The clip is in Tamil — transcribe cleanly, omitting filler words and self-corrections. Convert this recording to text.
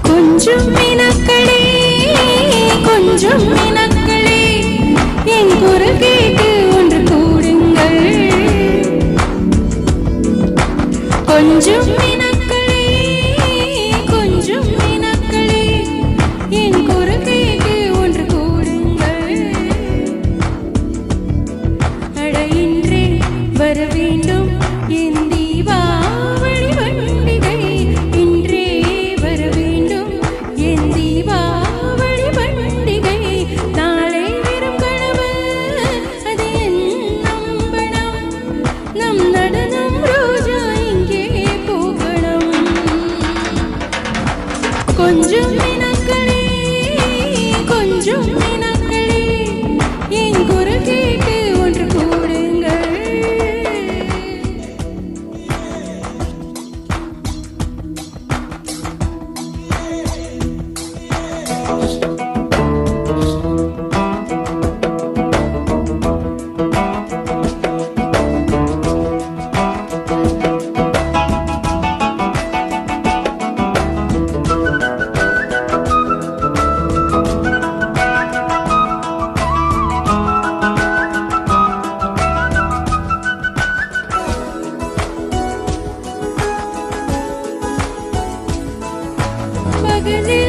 கொஞ்சம் மினக்களே கொஞ்சம் மினக்களே என் குரல் கேட்டு ஒன்று கூடுங்கள் கொஞ்சம் மினக்களே கொஞ்சம் மினக்களே என் குரல் கேட்டு ஒன்று கூடுங்கள் அட இன்றே வர வேண்டும் என் தீபாவளி பண்டிகை இன்றே வர வேண்டும் என் தீபாவளி பண்டிகை நாளை வெறும் கனவு அது என் நம்பണം நம் நடனம் ரோஜா இங்கே போகணும் கொஞ்சம் மினக்களே கொஞ்சம் மினக்களே என் குரல் கேட்டு ஒன்று கூடுங்கள் பகலே